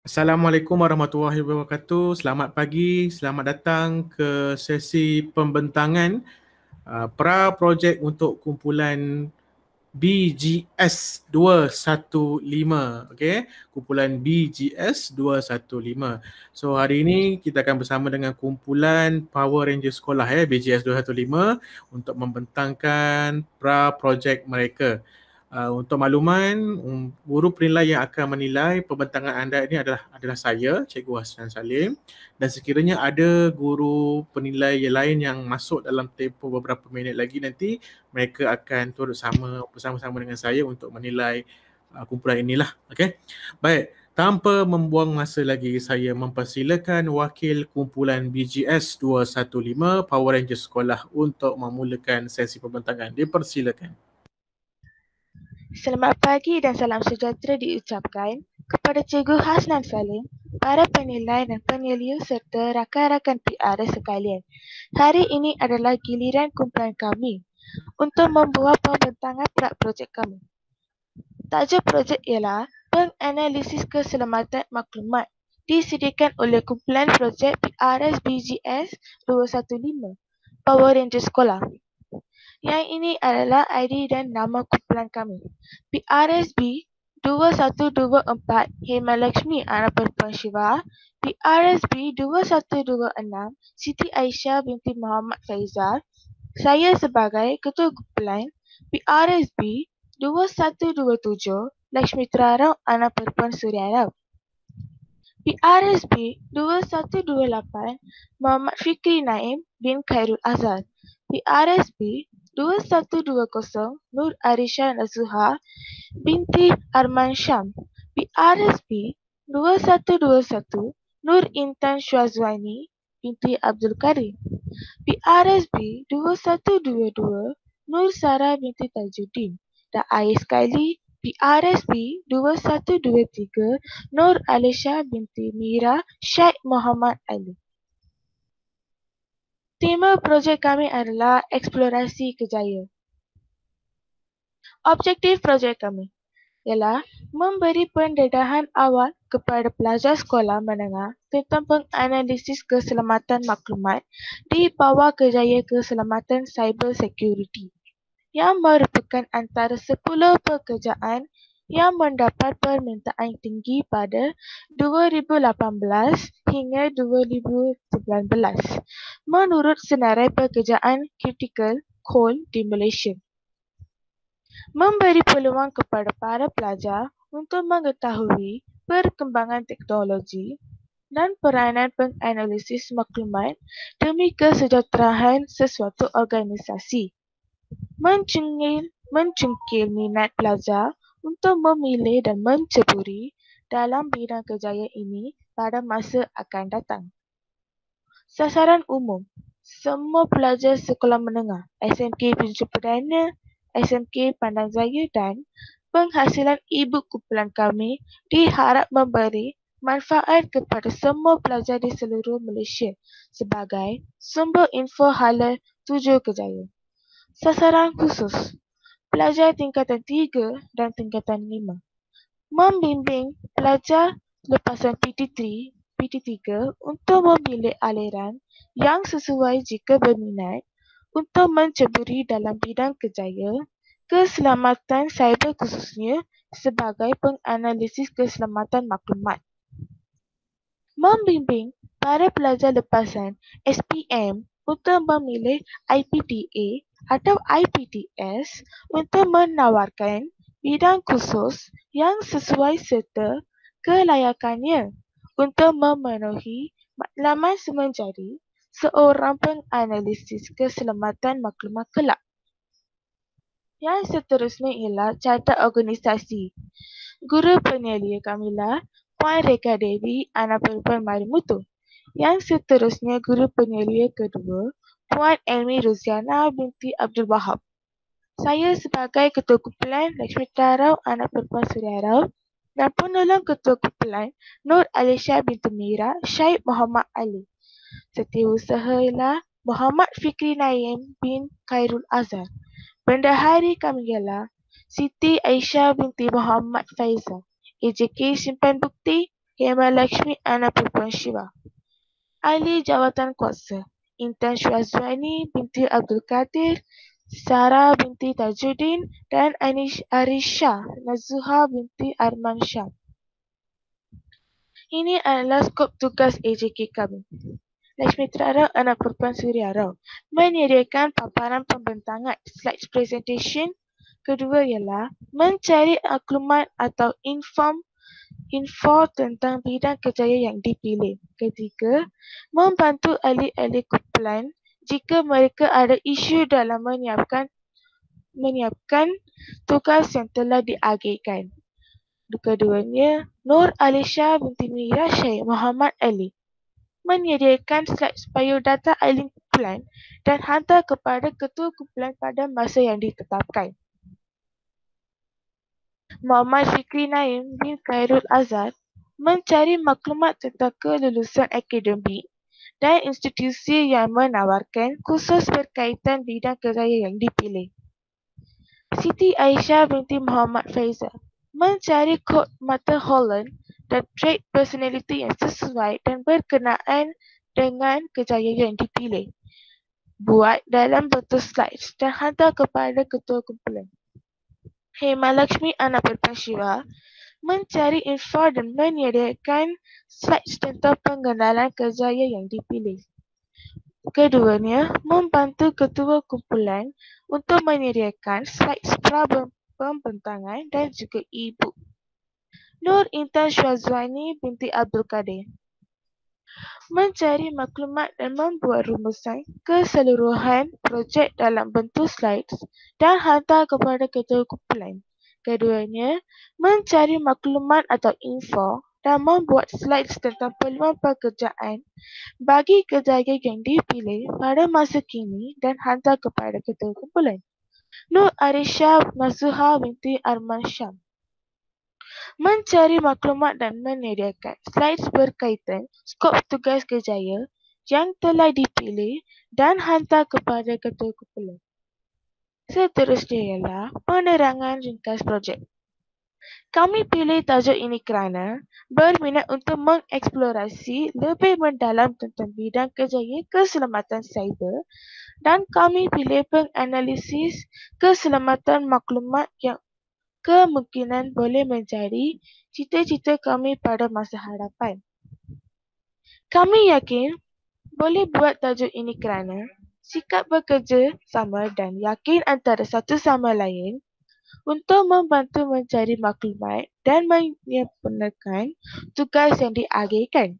Assalamualaikum warahmatullahi wabarakatuh. Selamat pagi, selamat datang ke sesi pembentangan pra-projek untuk kumpulan BGS 215. Okey, kumpulan BGS 215. So hari ini kita akan bersama dengan kumpulan Power Ranger sekolah BGS 215 untuk membentangkan pra-projek mereka. Untuk makluman, guru penilai yang akan menilai pembentangan anda ini adalah saya, Cikgu Hassan Salim, dan sekiranya ada guru penilai yang lain yang masuk dalam tempoh beberapa minit lagi nanti, mereka akan turut bersama-sama dengan saya untuk menilai kumpulan inilah. Okey. Baik, tanpa membuang masa lagi, saya mempersilakan wakil kumpulan BGS 215 Power Rangers sekolah untuk memulakan sesi pembentangan. Dipersilakan. Selamat pagi dan salam sejahtera diucapkan kepada Cikgu Hasnan Salim, para penilai dan penyeliu serta rakan-rakan PR sekalian. Hari ini adalah giliran kumpulan kami untuk membuat pembentangan projek kami. Tajuk projek ialah penganalisis keselamatan maklumat disediakan oleh kumpulan projek PRS BGS 215 Power Rangers Sekolah. Yang ini adalah ID dan nama kumpulan kami. PRSB 2124 Hemalakshmi Anak Perempuan Shiva, PRSB 2126 Siti Aisyah binti Muhammad Faizal. Saya sebagai Ketua Kumpulan PRSB 2127 Lakshmi Rao Anak Perempuan Surya Rao. PRSB 2128 Muhammad Fikri Naim bin Khairul Azhar. PRSB 2120 Nur Arisha Nazuha binti Arman Syam. PRSB 2121 Nur Intan Syazwani binti Abdul Karim. PRSB 2122 Nur Sarah binti Tajuddin. Dan akhir sekali PRSB 2123 Nur Alisha binti Mira Syed Muhammad Ali. Tema projek kami adalah eksplorasi kejaya. Objektif projek kami ialah memberi pendedahan awal kepada pelajar sekolah menengah tentang penganalisis keselamatan maklumat di bawah kejaya keselamatan cyber security yang merupakan antara 10 pekerjaan yang mendapat permintaan tinggi pada 2018 hingga 2019 menurut senarai pekerjaan Critical Coal di Malaysia. Memberi peluang kepada para pelajar untuk mengetahui perkembangan teknologi dan peranan penganalisis maklumat demi kesejahteraan sesuatu organisasi. Mencungkil minat pelajar untuk memilih dan menceburi dalam bidang kejayaan ini pada masa akan datang. Sasaran umum, semua pelajar sekolah menengah, SMK Pintu Perdana, SMK Padang Jaya dan penghasilan ibu kumpulan kami diharap memberi manfaat kepada semua pelajar di seluruh Malaysia sebagai sumber info hala tuju kejayaan. Sasaran khusus, pelajar tingkatan 3 dan tingkatan 5. Membimbing pelajar lepasan PT3 untuk memilih aliran yang sesuai jika berminat untuk menceburi dalam bidang kejaya, keselamatan cyber khususnya sebagai penganalisis keselamatan maklumat. Membimbing para pelajar lepasan SPM untuk memilih IPTA atau IPTS untuk menawarkan bidang khusus yang sesuai serta kelayakannya untuk memenuhi matlamat semenjadi seorang penganalisis keselamatan maklumat kelak. Yang seterusnya ialah carta organisasi. Guru penyelia kamilah Puan Reka Devi Anak Perempuan Marimutu. Yang seterusnya guru penyelia kedua Puan Elmi Ruziana binti Abdul Wahab. Saya sebagai Ketua Kumpulan Lakshmi Rao Anak Perempuan Surya Rao dan penolong Ketua Kumpulan Nur Alisha binti Mira Syed Muhammad Ali. Setiausaha ialah Muhammad Fikri Naim bin Khairul Azhar. Bendahari kami ialah Siti Aisyah binti Muhammad Faizal. AJK Simpan Bukti Hemalakshmi Annapuran Shiva. Ahli Jawatan Kuasa Intan Syazwani binti Abdul Qadir, Sarah binti Tajuddin dan Arisha Nazuha binti Arman Shah. Ini adalah skop tugas AJK kami. Lakshmi Rao, anak perempuan Surya Rao, menyediakan paparan pembentangan slides presentation. Kedua ialah mencari maklumat atau info tentang bidang kerjaya yang dipilih. Ketiga, membantu ahli-ahli kumpulan jika mereka ada isu dalam menyiapkan tugas yang telah diagihkan. Keduanya, Nur Alisha binti Mira Syed Muhammad Ali, menyediakan slides biodata ahli kumpulan dan hantar kepada ketua kumpulan pada masa yang ditetapkan. Muhammad Fikri Naim bin Khairul Azhar mencari maklumat tentang kelulusan akademik dan institusi yang menawarkan kursus berkaitan bidang kerjaya yang dipilih. Siti Aisyah binti Muhammad Faizal mencari kod mata Holland dan trait personality yang sesuai dan berkenaan dengan kerjaya yang dipilih. Buat dalam bentuk slides dan hantar kepada ketua kumpulan. Hemalakshmi Annapuran Shiva mencari info dan menyediakan slides tentang pengenalan kerjaya yang dipilih. Keduanya membantu ketua kumpulan untuk menyediakan slides pembentangan dan juga e-book. Nur Intan Syazwani binti Abdul Qadir mencari maklumat dan membuat rumusan keseluruhan projek dalam bentuk slides dan hantar kepada ketua kumpulan. Keduanya mencari maklumat atau info dan membuat slides tentang peluang pekerjaan bagi kerjaya yang dipilih pada masa kini dan hantar kepada ketua kumpulan. Nur Arisha Nazuha binti Arman Shah mencari maklumat dan menyediakan slides berkaitan skop tugas kerjaya yang telah dipilih dan hantar kepada ketua kumpulan. Seterusnya ialah penerangan ringkas projek. Kami pilih tajuk ini kerana berminat untuk mengeksplorasi lebih mendalam tentang bidang kerjaya keselamatan cyber dan kami pilih penganalisis keselamatan maklumat yang kemungkinan boleh menjadi cita-cita kami pada masa hadapan. Kami yakin boleh buat tajuk ini kerana sikap bekerja sama dan yakin antara satu sama lain untuk membantu mencari maklumat dan menyempurnakan tugas yang diagihkan.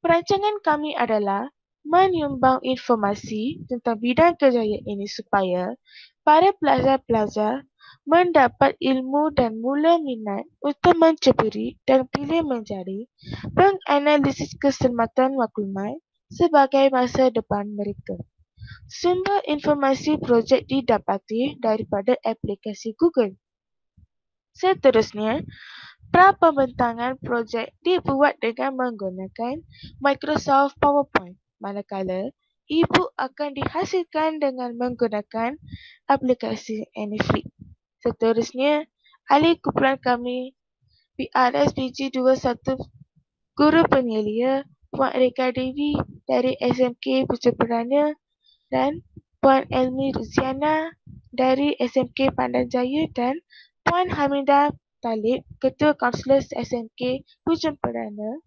Perancangan kami adalah menyumbang informasi tentang bidang kerjaya ini supaya para pelajar-pelajar mendapat ilmu dan mula minat untuk menceburi dan pilih menjadi penganalisis keselamatan maklumat sebagai masa depan mereka. Sumber informasi projek didapati daripada aplikasi Google. Seterusnya, pra-pembentangan projek dibuat dengan menggunakan Microsoft PowerPoint, manakala e-book akan dihasilkan dengan menggunakan aplikasi Anyflip. Seterusnya, ahli kumpulan kami PRSPG21 Guru Penyelia Puan Reka Devi dari SMK Puja Perana dan Puan Elmi Ruziana dari SMK Pandan Jaya dan Puan Hamidah Talib, Ketua Kaunselor SMK Puja Perana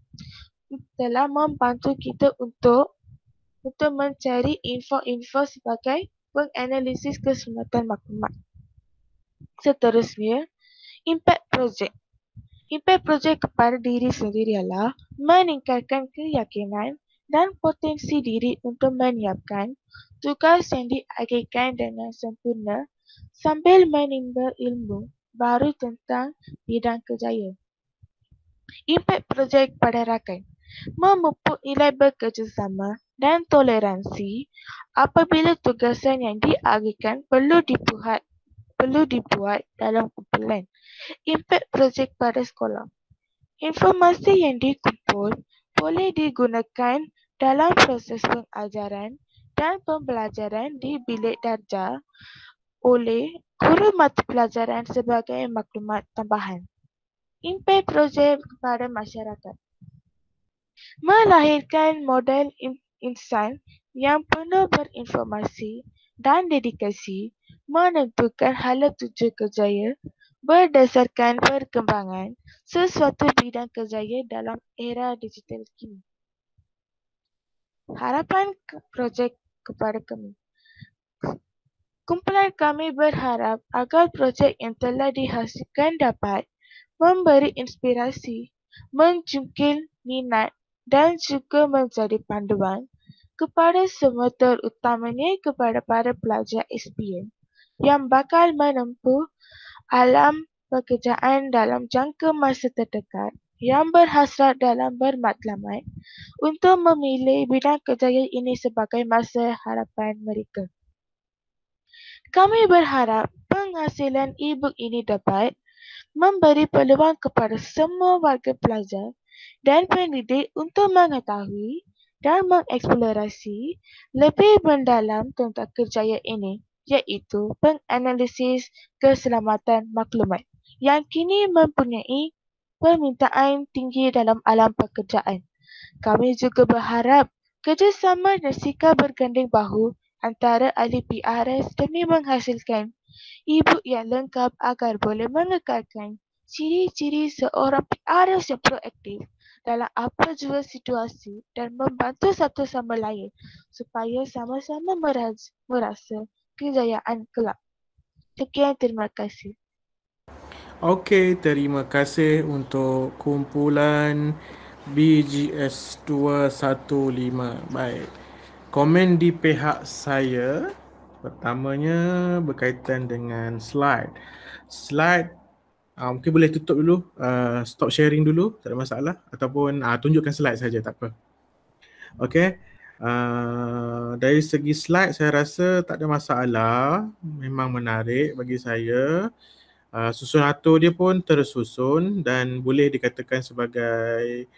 telah membantu kita untuk mencari info-info sebagai penganalisis keselamatan maklumat. Seterusnya, impact project. Impact project kepada diri sendiri ialah meningkatkan keyakinan dan potensi diri untuk menyiapkan tugas yang diagihkan dengan sempurna sambil menimba ilmu baru tentang bidang kerjaya. Impact project pada rakan memupuk nilai bekerjasama dan toleransi apabila tugasan yang diagihkan perlu dibuat dalam kumpulan. Impact projek pada sekolah. Informasi yang dikumpul boleh digunakan dalam proses pengajaran dan pembelajaran di bilik darjah oleh guru mata pelajaran sebagai maklumat tambahan. impak projek kepada masyarakat. Melahirkan model insan yang penuh berinformasi dan dedikasi, menentukan hala tuju kerjaya berdasarkan perkembangan sesuatu bidang kerjaya dalam era digital kini. Harapan projek kepada kami. Kumpulan kami berharap agar projek yang telah dihasilkan dapat memberi inspirasi, menjungkil minat dan juga menjadi panduan kepada semua, terutamanya kepada para pelajar SPM yang bakal menempuh alam pekerjaan dalam jangka masa terdekat yang berhasrat dalam bermatlamat untuk memilih bidang kerjaya ini sebagai masa harapan mereka. Kami berharap penghasilan e-book ini dapat memberi peluang kepada semua warga pelajar dan pendidik untuk mengetahui dan mengeksplorasi lebih mendalam tentang kerjaya ini, iaitu penganalisis keselamatan maklumat yang kini mempunyai permintaan tinggi dalam alam pekerjaan. Kami juga berharap kerjasama dan sikap berganding bahu antara ahli PRS demi menghasilkan e-book yang lengkap agar boleh mengekalkan ciri-ciri seorang PRS yang proaktif dalam apa jua situasi dan membantu satu sama lain supaya sama-sama merasa kejayaan kelak. Sekian, terima kasih. Okey, terima kasih untuk kumpulan BGS 215. Baik. Komen di pihak saya pertamanya berkaitan dengan slide. Slide mungkin boleh tutup dulu, stop sharing dulu, tak ada masalah, ataupun tunjukkan slide saja, tak apa. Okey. Dari segi slide saya rasa tak ada masalah, memang menarik bagi saya. Susun atur dia pun tersusun dan boleh dikatakan sebagai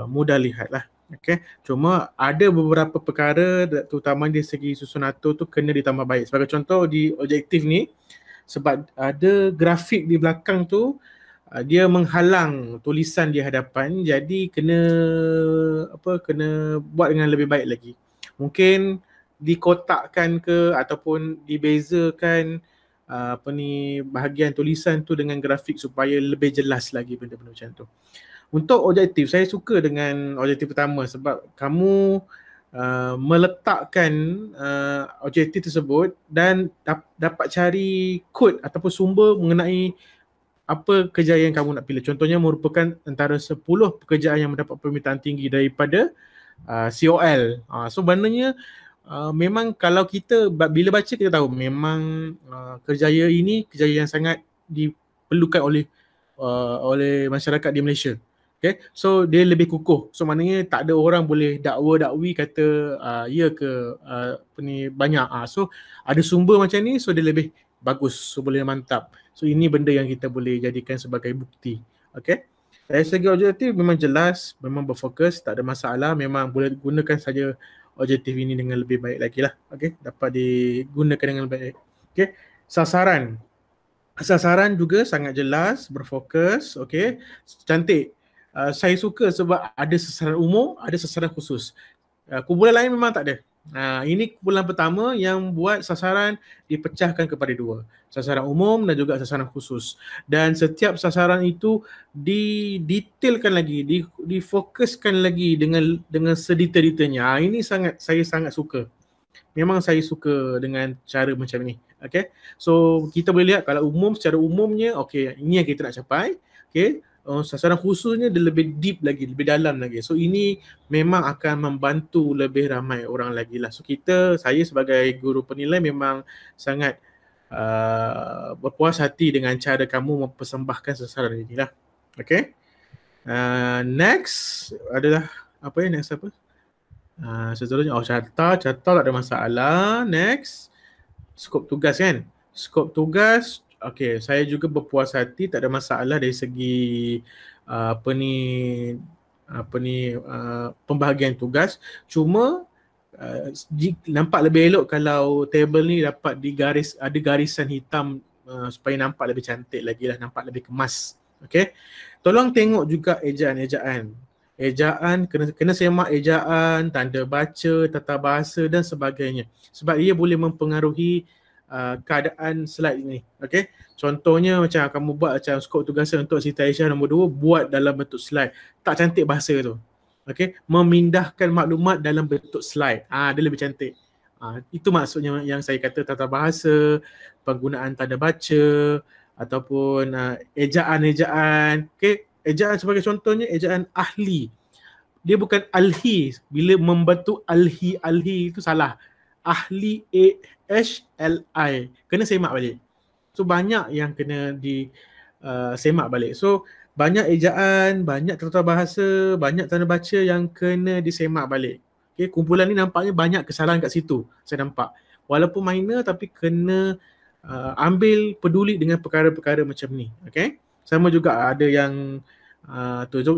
mudah lihat lah. Okay. Cuma ada beberapa perkara terutama di segi susun atur tu kena ditambah baik. Sebagai contoh di objektif ni, sebab ada grafik di belakang tu dia menghalang tulisan di hadapan, jadi kena buat dengan lebih baik lagi. Mungkin dikotakkan ke ataupun dibezakan bahagian tulisan tu dengan grafik supaya lebih jelas lagi benda-benda macam tu. Untuk objektif, saya suka dengan objektif pertama sebab kamu meletakkan objektif tersebut dan dapat cari kod ataupun sumber mengenai apa kejayaan yang kamu nak pilih. Contohnya merupakan antara 10 pekerjaan yang mendapat permintaan tinggi daripada COL. So maknanya memang kalau kita bila baca kita tahu memang kerjaya ini kerjaya yang sangat diperlukan oleh masyarakat di Malaysia. Okay, so dia lebih kukuh. So maknanya tak ada orang boleh dakwa-dakwi kata ya ke banyak. So ada sumber macam ni, so dia lebih bagus, so boleh mantap. So ini benda yang kita boleh jadikan sebagai bukti. Okay. Dari segi objektif memang jelas, memang berfokus, tak ada masalah, memang boleh gunakan saja objektif ini dengan lebih baik lagi lah. Okay, dapat digunakan dengan lebih baik. Okay, sasaran juga sangat jelas, berfokus. Okay, cantik. Saya suka sebab ada sasaran umum, ada sasaran khusus. Kumpulan lain memang tak ada. Ini kumpulan pertama yang buat sasaran dipecahkan kepada dua, sasaran umum dan juga sasaran khusus, dan setiap sasaran itu didetailkan lagi, difokuskan lagi dengan sedetail-detailnya. Ini saya sangat suka. Memang saya suka dengan cara macam ni. Okay, so kita boleh lihat kalau secara umumnya, okay, ini yang kita nak capai. Okay, sasaran khususnya dia lebih deep lagi, lebih dalam lagi. So ini memang akan membantu lebih ramai orang lagi lah. So saya sebagai guru penilai memang sangat berpuas hati dengan cara kamu mempersembahkan sasaran ini lah. Okay, next adalah next apa? Seterusnya, carta tak ada masalah. Next, skop tugas kan? Skop tugas, okay, saya juga berpuas hati, tak ada masalah dari segi pembahagian tugas. Cuma nampak lebih elok kalau table ni dapat ada garisan hitam supaya nampak lebih cantik lagi lah, nampak lebih kemas. Okay. Tolong tengok juga ejaan-ejaan. Ejaan, kena semak ejaan, tanda baca, tata bahasa dan sebagainya. Sebab ia boleh mempengaruhi keadaan slide ini. Okay. Contohnya macam kamu buat macam skop tugasan untuk Siti Aisyah nombor 2, buat dalam bentuk slide. Tak cantik bahasa tu. Okay. Memindahkan maklumat dalam bentuk slide. Dia lebih cantik. Itu maksudnya yang saya kata tata bahasa, penggunaan tanda baca, ataupun ejaan-ejaan. Okay. Ejaan sebagai contohnya ejaan ahli. Dia bukan alhi. Bila membentuk alhi itu salah. Ahli, A-H-L-I. Kena semak balik. So banyak yang kena semak balik. So banyak ejaan, banyak tata bahasa, banyak tanda baca yang kena disemak balik. Okay, kumpulan ni nampaknya banyak kesalahan kat situ. Saya nampak. Walaupun minor tapi kena ambil peduli dengan perkara-perkara macam ni. Okay. Sama juga ada yang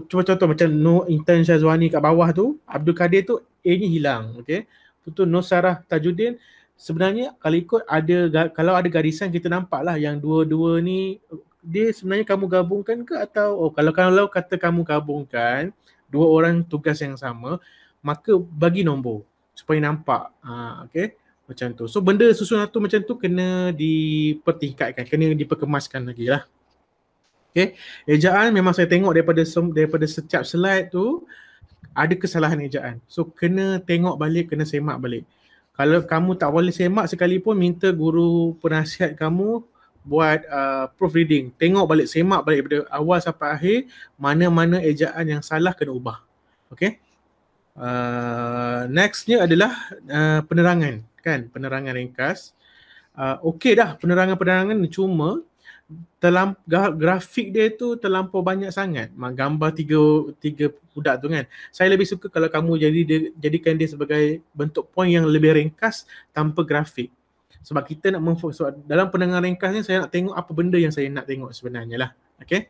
cuba contoh macam No Intan Syazwani kat bawah tu, Abdul Kadir tu A-nya hilang. Okay. Betul, Nur Sarah Tajuddin sebenarnya kalau ada garisan kita nampak lah yang dua-dua ni dia sebenarnya kamu gabungkan ke atau kalau kata kamu gabungkan dua orang tugas yang sama, maka bagi nombor supaya nampak. Okay. Macam tu. So benda susunan tu macam tu kena dipertingkatkan, kena diperkemaskan lagi lah. Okay. Ejaan memang saya tengok daripada setiap slide tu ada kesalahan ejaan. So kena tengok balik, kena semak balik. Kalau kamu tak boleh semak sekalipun, minta guru penasihat kamu buat proofreading. Tengok balik, semak balik daripada awal sampai akhir, mana-mana ejaan yang salah kena ubah. Okay. Nextnya adalah penerangan. Kan, penerangan ringkas. Okey dah penerangan ni, cuma grafik dia tu terlampau banyak sangat. Gambar tiga budak tu kan. Saya lebih suka kalau kamu jadikan dia sebagai bentuk point yang lebih ringkas tanpa grafik. Sebab kita nak dalam penerangan ringkas ni saya nak tengok apa benda yang saya nak tengok sebenarnya lah. Okay.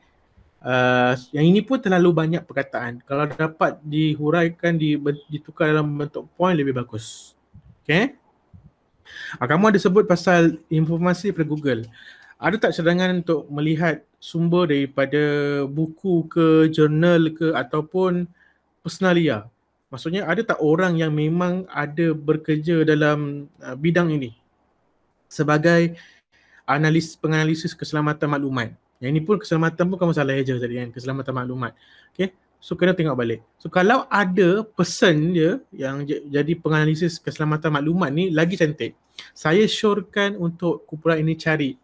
Yang ini pun terlalu banyak perkataan. Kalau dapat dihuraikan, ditukar dalam bentuk point lebih bagus. Okay. Kamu ada sebut pasal informasi daripada Google. Ada tak cadangan untuk melihat sumber daripada buku ke, jurnal ke ataupun personalia? Maksudnya ada tak orang yang memang ada bekerja dalam bidang ini sebagai penganalisis keselamatan maklumat. Yang ini pun keselamatan pun kamu salah aja tadi kan, keselamatan maklumat. Okay. So kena tengok balik. So kalau ada person dia yang jadi penganalisis keselamatan maklumat ni, lagi cantik. Saya syorkan untuk kumpulan ini cari,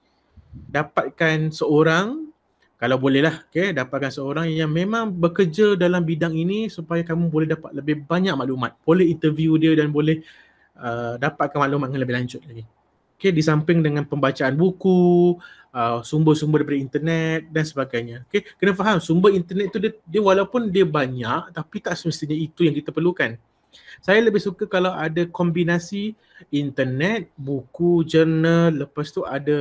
dapatkan seorang, kalau boleh lah, okay, dapatkan seorang yang memang bekerja dalam bidang ini supaya kamu boleh dapat lebih banyak maklumat. Boleh interview dia dan boleh dapatkan maklumat yang lebih lanjut lagi. Okay, di samping dengan pembacaan buku, sumber-sumber daripada internet dan sebagainya. Okay, kena faham sumber internet tu dia walaupun dia banyak tapi tak semestinya itu yang kita perlukan. Saya lebih suka kalau ada kombinasi internet, buku, jurnal, lepas tu ada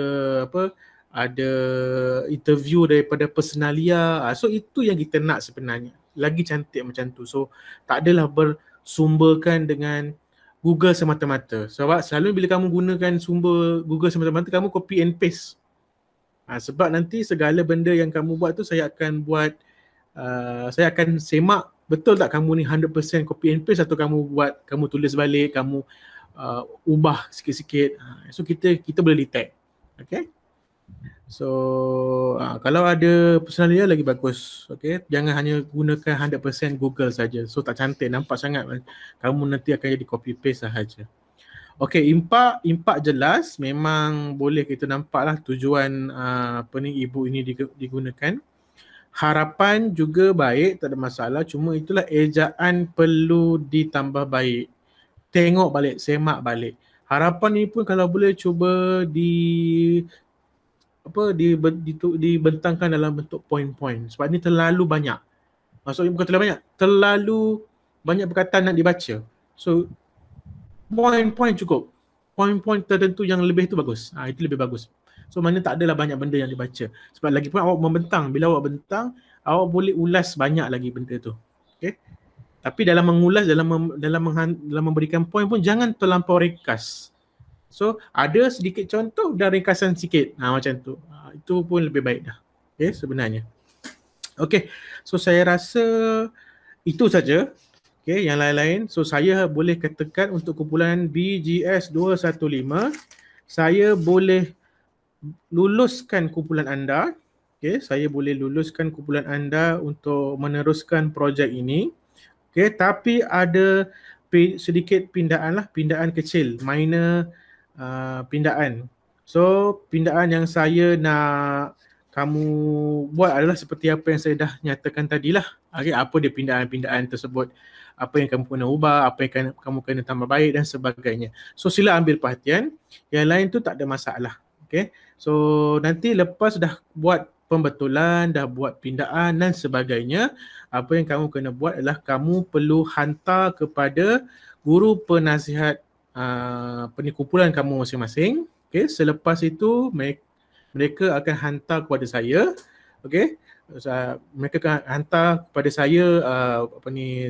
interview daripada personalia. So itu yang kita nak sebenarnya. Lagi cantik macam tu. So tak adalah bersumberkan dengan Google semata-mata. Sebab selalu bila kamu gunakan sumber Google semata-mata, kamu copy and paste. Sebab nanti segala benda yang kamu buat tu saya akan semak betul tak kamu ni 100% copy and paste atau kamu tulis balik, kamu ubah sikit-sikit. So kita boleh detect. Okay. So kalau ada personalia lagi bagus. Okay. Jangan hanya gunakan 100% Google saja. So tak cantik, nampak sangat. Kamu nanti akan jadi copy paste sahaja. Okay, impak jelas. Memang boleh kita nampaklah tujuan ibu ini digunakan. Harapan juga baik, tak ada masalah. Cuma itulah ejaan perlu ditambah baik. Tengok balik, semak balik. Harapan ni pun kalau boleh cuba dibentangkan dalam bentuk point-point. Sebab ni terlalu banyak. Maksudnya bukan terlalu banyak perkataan nak dibaca. So point-point cukup. Point-point tertentu yang lebih tu bagus. Itu lebih bagus. So mana tak adalah banyak benda yang dibaca. Sebab lagi pun awak membentang. Bila awak bentang, awak boleh ulas banyak lagi benda tu. Okay. Tapi dalam mengulas, dalam memberikan point pun jangan terlampau ringkas. So ada sedikit contoh dan ringkasan sikit. Macam tu. Itu pun lebih baik dah. Okay, sebenarnya. Okey, so saya rasa itu saja. Okey, yang lain-lain. So saya boleh katakan untuk kumpulan BGS 215, saya boleh luluskan kumpulan anda. Okey, saya boleh luluskan kumpulan anda untuk meneruskan projek ini. Okey, tapi ada sedikit pindaan lah, pindaan kecil, minor pindaan. So, pindaan yang saya nak kamu buat adalah seperti apa yang saya dah nyatakan tadilah. Okey, apa dia pindaan-pindaan tersebut? Apa yang kamu kena ubah, apa yang kamu kena tambah baik dan sebagainya. So, sila ambil perhatian. Yang lain tu tak ada masalah. Okey. So, nanti lepas dah buat pembetulan, dah buat pindaan dan sebagainya, apa yang kamu kena buat adalah kamu perlu hantar kepada guru penasihat kumpulan kamu masing-masing. Okay, selepas itu mereka akan hantar kepada saya. Okay, mereka akan hantar kepada saya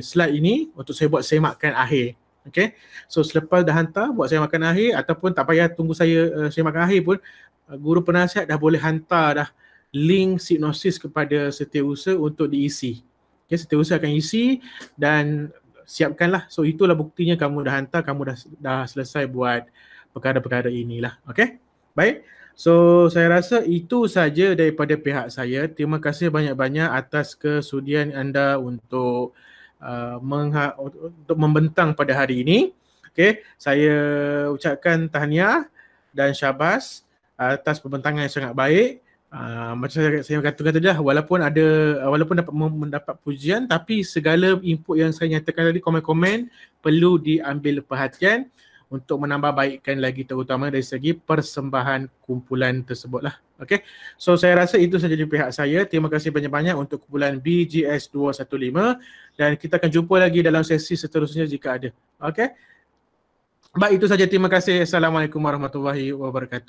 slide ini untuk saya buat semakan akhir. Okay, so selepas dah hantar buat semakan akhir ataupun tak payah tunggu saya semakan akhir pun, guru penasihat dah boleh hantar dah link sinopsis kepada setiausaha untuk diisi. Okay, setiausaha akan isi dan siapkanlah. So itulah buktinya kamu dah hantar, kamu dah selesai buat perkara-perkara inilah. Okay, baik. So saya rasa itu saja daripada pihak saya. Terima kasih banyak-banyak atas kesudian anda untuk untuk membentang pada hari ini. Okay, saya ucapkan tahniah dan syabas atas pembentangan yang sangat baik. Macam saya katakan tadi lah, walaupun dapat mendapat pujian, tapi segala input yang saya nyatakan tadi, komen-komen perlu diambil perhatian untuk menambah baikkan lagi, terutama dari segi persembahan kumpulan tersebut lah. Okay, so saya rasa itu sahaja dari pihak saya. Terima kasih banyak-banyak untuk kumpulan BGS 215 dan kita akan jumpa lagi dalam sesi seterusnya jika ada. Okay, baik, itu saja. Terima kasih. Assalamualaikum warahmatullahi wabarakatuh.